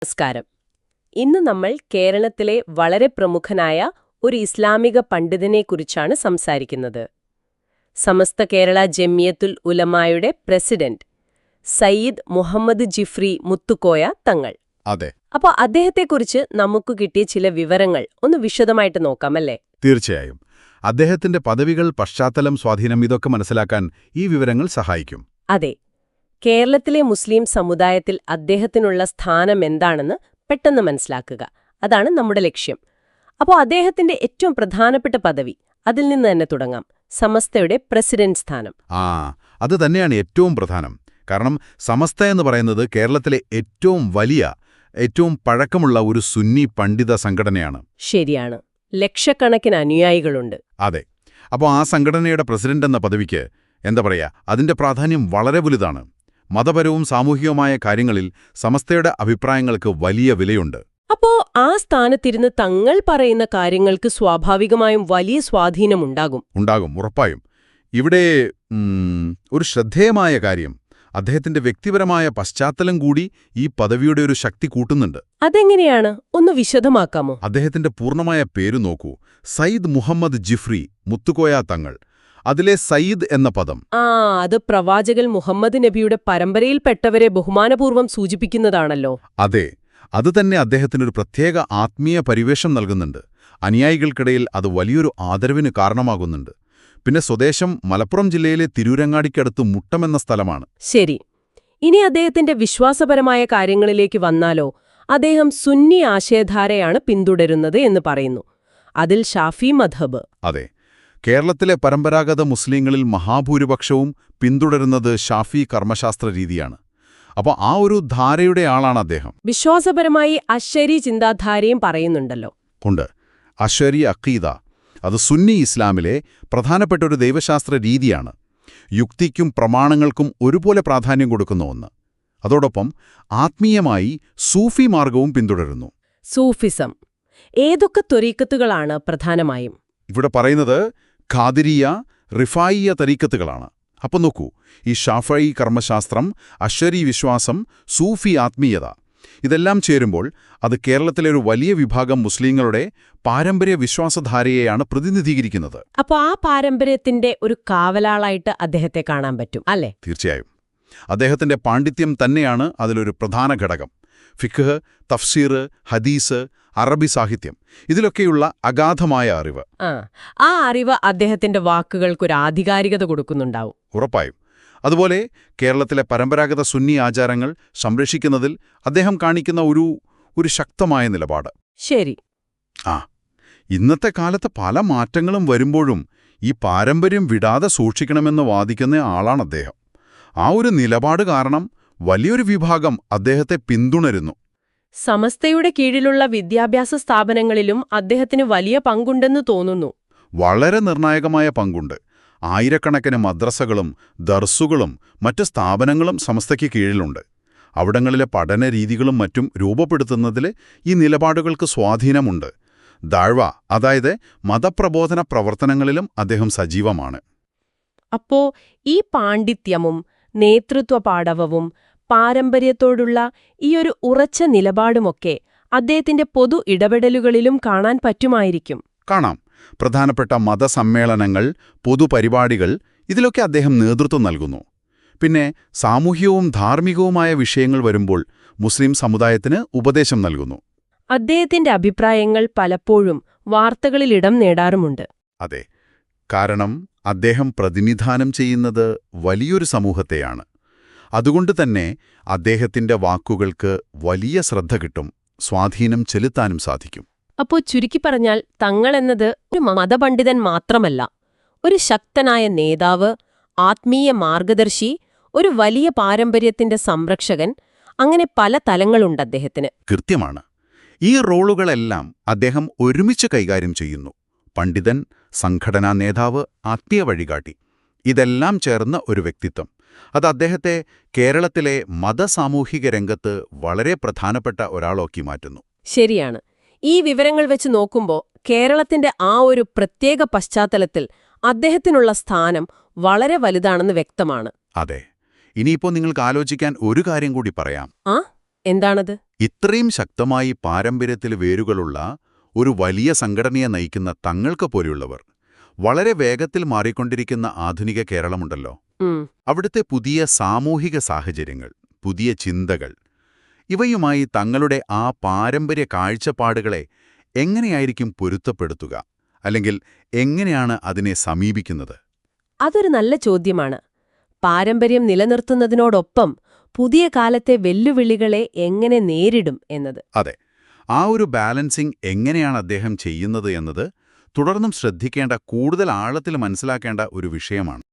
നമസ്കാരം. ഇന്ന് നമ്മൾ കേരളത്തിലെ വളരെ പ്രമുഖനായ ഒരു ഇസ്ലാമിക പണ്ഡിതനെക്കുറിച്ചാണ് സംസാരിക്കുന്നത്. സമസ്ത കേരള ജംഇയ്യത്തുൽ ഉലമായുടെ പ്രസിഡന്റ് സയ്യിദ് മുഹമ്മദ് ജിഫ്രി മുത്തുക്കോയ തങ്ങൾ. അതെ, അപ്പോൾ അദ്ദേഹത്തെക്കുറിച്ച് നമുക്ക് കിട്ടിയ ചില വിവരങ്ങൾ ഒന്ന് വിശദമായിട്ട് നോക്കാമല്ലേ? തീർച്ചയായും. അദ്ദേഹത്തിന്റെ പദവികൾ, പശ്ചാത്തലം, സ്വാധീനം ഇതൊക്കെ മനസ്സിലാക്കാൻ ഈ വിവരങ്ങൾ സഹായിക്കും. അതെ, കേരളത്തിലെ മുസ്ലിം സമുദായത്തിൽ അദ്ദേഹത്തിനുള്ള സ്ഥാനം എന്താണെന്ന് പെട്ടെന്ന് മനസ്സിലാക്കുക. അതാണ് നമ്മുടെ ലക്ഷ്യം. അപ്പോൾ അദ്ദേഹത്തിന്റെ ഏറ്റവും പ്രധാനപ്പെട്ട പദവി, അതിൽ നിന്ന് തന്നെ തുടങ്ങാം. സമസ്തയുടെ പ്രസിഡന്റ് സ്ഥാനം. അത് തന്നെയാണ് ഏറ്റവും പ്രധാനം. കാരണം സമസ്ത എന്ന് പറയുന്നത് കേരളത്തിലെ ഏറ്റവും വലിയ, ഏറ്റവും പഴക്കമുള്ള ഒരു സുന്നി പണ്ഡിത സംഘടനയാണ്. ശരിയാണ്. ലക്ഷക്കണക്കിന് അനുയായികളുണ്ട്. അതെ. അപ്പോൾ ആ സംഘടനയുടെ പ്രസിഡന്റ് എന്ന പദവിക്ക് എന്താ പറയാ, അതിന്റെ പ്രാധാന്യം വളരെ വലുതാണ്. മതപരവും സാമൂഹികവുമായ കാര്യങ്ങളിൽ സമസ്തയുടെ അഭിപ്രായങ്ങൾക്ക് വലിയ വിലയുണ്ട്. അപ്പോ ആ സ്ഥാനത്തിരുന്ന് തങ്ങൾ പറയുന്ന കാര്യങ്ങൾക്ക് സ്വാഭാവികമായും വലിയ സ്വാധീനമുണ്ടാകും. ഉണ്ടാകും, ഉറപ്പായും. ഇവിടെ ഒരു ശ്രദ്ധേയമായ കാര്യം, അദ്ദേഹത്തിന്റെ വ്യക്തിപരമായ പശ്ചാത്തലം കൂടി ഈ പദവിയുടെ ഒരു ശക്തി കൂട്ടുന്നുണ്ട്. അതെങ്ങനെയാണ്? ഒന്ന് വിശദമാക്കാമോ? അദ്ദേഹത്തിന്റെ പൂർണ്ണമായ പേര് നോക്കൂ. സയ്യിദ് മുഹമ്മദ് ജിഫ്രി മുത്തുക്കോയ തങ്ങൾ. അതിലെ സയ്യിദ് എന്ന പദം അത് പ്രവാചകൻ മുഹമ്മദ് നബിയുടെ പരമ്പരയിൽപ്പെട്ടവരെ ബഹുമാനപൂർവ്വം സൂചിപ്പിക്കുന്നതാണല്ലോ. അതെ, അതുതന്നെ അദ്ദേഹത്തിനൊരു പ്രത്യേക ആത്മീയ പരിവേഷം നൽകുന്നുണ്ട്. അനുയായികൾക്കിടയിൽ അത് വലിയൊരു ആദരവിന് കാരണമാകുന്നുണ്ട്. പിന്നെ സ്വദേശം മലപ്പുറം ജില്ലയിലെ തിരൂരങ്ങാടിക്കടുത്ത് മുട്ടമെന്ന സ്ഥലമാണ്. ശരി. ഇനി അദ്ദേഹത്തിന്റെ വിശ്വാസപരമായ കാര്യങ്ങളിലേക്ക് വന്നാലോ? അദ്ദേഹം സുന്നി ആശയധാരയാണ് പിന്തുടരുന്നത് എന്ന് പറയുന്നു. അതിൽ ഷാഫി മദ്ഹബ്. അതെ, കേരളത്തിലെ പരമ്പരാഗത മുസ്ലിങ്ങളിൽ മഹാഭൂരിപക്ഷവും പിന്തുടരുന്നത് ഷാഫി കർമ്മശാസ്ത്ര രീതിയാണ്. അപ്പോൾ ആ ഒരു ധാരയുടെ ആളാണ് അദ്ദേഹം. വിശ്വാസപരമായി അശ്ശരി ചിന്താധാരയും പറയുന്നുണ്ടല്ലോ. ഉണ്ട്. അശ്ശരി അഖീദ അത് സുന്നി ഇസ്ലാമിലെ പ്രധാനപ്പെട്ട ഒരു ദൈവശാസ്ത്ര രീതിയാണ്. യുക്തിക്കും പ്രമാണങ്ങൾക്കും ഒരുപോലെ പ്രാധാന്യം കൊടുക്കുന്ന ഒന്ന്. അതോടൊപ്പം ആത്മീയമായി സൂഫി മാർഗവും പിന്തുടരുന്നു. സൂഫിസം ഏതൊക്കെ ത്വരീക്കത്തുകളാണ് പ്രധാനമായും? ഇവിടെ പറയുന്നത് ഖാദിരിയ, റിഫായിയ തരീക്കത്തുകളാണ്. അപ്പം നോക്കൂ, ഈ ഷാഫഈ കർമ്മശാസ്ത്രം, അശ്ശരി വിശ്വാസം, സൂഫി ആത്മീയത ഇതെല്ലാം ചേരുമ്പോൾ അത് കേരളത്തിലെ ഒരു വലിയ വിഭാഗം മുസ്ലിങ്ങളുടെ പാരമ്പര്യ വിശ്വാസധാരയെയാണ് പ്രതിനിധീകരിക്കുന്നത്. അപ്പോൾ ആ പാരമ്പര്യത്തിന്റെ ഒരു കാവലാളായിട്ട് അദ്ദേഹത്തെ കാണാൻ പറ്റും അല്ലേ? തീർച്ചയായും. അദ്ദേഹത്തിന്റെ പാണ്ഡിത്യം തന്നെയാണ് അതിലൊരു പ്രധാന ഘടകം. ഫിഖ്, തഫ്സീർ, ഹദീസ്, അറബി സാഹിത്യം ഇതിലൊക്കെയുള്ള അഗാധമായ അറിവ്. ആ അറിവ് അദ്ദേഹത്തിന്റെ വാക്കുകൾക്കൊരു ആധികാരികത കൊടുക്കുന്നുണ്ടാവും. ഉറപ്പായും. അതുപോലെ കേരളത്തിലെ പരമ്പരാഗത സുന്നി ആചാരങ്ങൾ സംരക്ഷിക്കുന്നതിൽ അദ്ദേഹം കാണിക്കുന്ന ഒരു ശക്തമായ നിലപാട്. ശരി. ഇന്നത്തെ കാലത്ത് പല മാറ്റങ്ങളും വരുമ്പോഴും ഈ പാരമ്പര്യം വിടാതെ സൂക്ഷിക്കണമെന്ന് വാദിക്കുന്ന ആളാണ് അദ്ദേഹം. ആ ഒരു നിലപാട് കാരണം വലിയൊരു വിഭാഗം അദ്ദേഹത്തെ പിന്തുണരുന്നു. സമസ്തയുടെ കീഴിലുള്ള വിദ്യാഭ്യാസ സ്ഥാപനങ്ങളിലും അദ്ദേഹത്തിന് വലിയ പങ്കുണ്ടെന്ന് തോന്നുന്നു. വളരെ നിർണായകമായ പങ്കുണ്ട്. ആയിരക്കണക്കിന് മദ്രസകളും ദർസുകളും മറ്റ് സ്ഥാപനങ്ങളും സമസ്തയ്ക്ക് കീഴിലുണ്ട്. അവിടങ്ങളിലെ പഠനരീതികളും മറ്റും രൂപപ്പെടുത്തുന്നതിൽ ഈ നിലപാടുകൾക്ക് സ്വാധീനമുണ്ട്. ദഅ്വ, അതായത് മതപ്രബോധന പ്രവർത്തനങ്ങളിലും അദ്ദേഹം സജീവമാണ്. അപ്പോ ഈ പാണ്ഡിത്യവും നേതൃത്വ പാടവവും പാരമ്പര്യത്തോടുള്ള ഈയൊരു ഉറച്ച നിലപാടുമൊക്കെ അദ്ദേഹത്തിന്റെ പൊതു ഇടപെടലുകളിലും കാണാൻ പറ്റുമായിരിക്കും. കാണാം. പ്രധാനപ്പെട്ട മതസമ്മേളനങ്ങൾ, പൊതുപരിപാടികൾ ഇതിലൊക്കെ അദ്ദേഹം നേതൃത്വം നൽകുന്നു. പിന്നെ സാമൂഹ്യവും ധാർമ്മികവുമായ വിഷയങ്ങൾ വരുമ്പോൾ മുസ്ലിം സമുദായത്തിന് ഉപദേശം നൽകുന്നു. അദ്ദേഹത്തിന്റെ അഭിപ്രായങ്ങൾ പലപ്പോഴും വാർത്തകളിൽ ഇടം നേടാറുമുണ്ട്. അതെ, കാരണം അദ്ദേഹം പ്രതിനിധാനം ചെയ്യുന്നത് വലിയൊരു സമൂഹത്തെയാണ്. അതുകൊണ്ട് തന്നെ അദ്ദേഹത്തിന്റെ വാക്കുകൾക്ക് വലിയ ശ്രദ്ധ കിട്ടും, സ്വാധീനം ചെലുത്താനും സാധിക്കും. അപ്പോ ചുരുക്കി പറഞ്ഞാൽ തങ്ങളെന്നത് ഒരു മതപണ്ഡിതൻ മാത്രമല്ല, ഒരു ശക്തനായ നേതാവ്, ആത്മീയ മാർഗദർശി, ഒരു വലിയ പാരമ്പര്യത്തിന്റെ സംരക്ഷകൻ, അങ്ങനെ പല തലങ്ങളുണ്ട് അദ്ദേഹത്തിന്. കൃത്യമാണ്. ഈ റോളുകളെല്ലാം അദ്ദേഹം ഒരുമിച്ച് കൈകാര്യം ചെയ്യുന്നു. പണ്ഡിതൻ, സംഘടനാ നേതാവ്, ആത്മീയ വഴികാട്ടി ഇതെല്ലാം ചേർന്ന ഒരു വ്യക്തിത്വം. അത് അദ്ദേഹത്തെ കേരളത്തിലെ മതസാമൂഹിക രംഗത്ത് വളരെ പ്രധാനപ്പെട്ട ഒരാളാക്കി മാറ്റുന്നു. ശരിയാണ്. ഈ വിവരങ്ങൾ വെച്ച് നോക്കുമ്പോൾ കേരളത്തിന്റെ ആ ഒരു പ്രത്യേക പശ്ചാത്തലത്തിൽ അദ്ദേഹത്തിനുള്ള സ്ഥാനം വളരെ വലുതാണെന്ന് വ്യക്തമാണ്. അതെ. ഇനിയിപ്പോൾ നിങ്ങൾക്ക് ആലോചിക്കാൻ ഒരു കാര്യം കൂടി പറയാം. എന്താണത്? ഇത്രയും ശക്തമായി പാരമ്പര്യത്തിൽ വേരുകളുള്ള ഒരു വലിയ സംഘടനയെ നയിക്കുന്ന തങ്ങൾക്ക് പോലെയുള്ളവർ വളരെ വേഗത്തിൽ മാറിക്കൊണ്ടിരിക്കുന്ന ആധുനിക കേരളമുണ്ടല്ലോ, അവിടുത്തെ പുതിയ സാമൂഹിക സാഹചര്യങ്ങൾ, പുതിയ ചിന്തകൾ, ഇവയുമായി തങ്ങളുടെ ആ പാരമ്പര്യ കാഴ്ചപ്പാടുകളെ എങ്ങനെയായിരിക്കും പൊരുത്തപ്പെടുത്തുക, അല്ലെങ്കിൽ എങ്ങനെയാണ് അതിനെ സമീപിക്കുന്നത്? അതൊരു നല്ല ചോദ്യമാണ്. പാരമ്പര്യം നിലനിർത്തുന്നതിനോടൊപ്പം പുതിയ കാലത്തെ വെല്ലുവിളികളെ എങ്ങനെ നേരിടും എന്നത്. അതെ, ആ ഒരു ബാലൻസിംഗ് എങ്ങനെയാണ് അദ്ദേഹം ചെയ്യുന്നത് എന്നത് തുടർന്നും ശ്രദ്ധിക്കേണ്ട, കൂടുതൽ ആഴത്തിൽ മനസ്സിലാക്കേണ്ട ഒരു വിഷയമാണ്.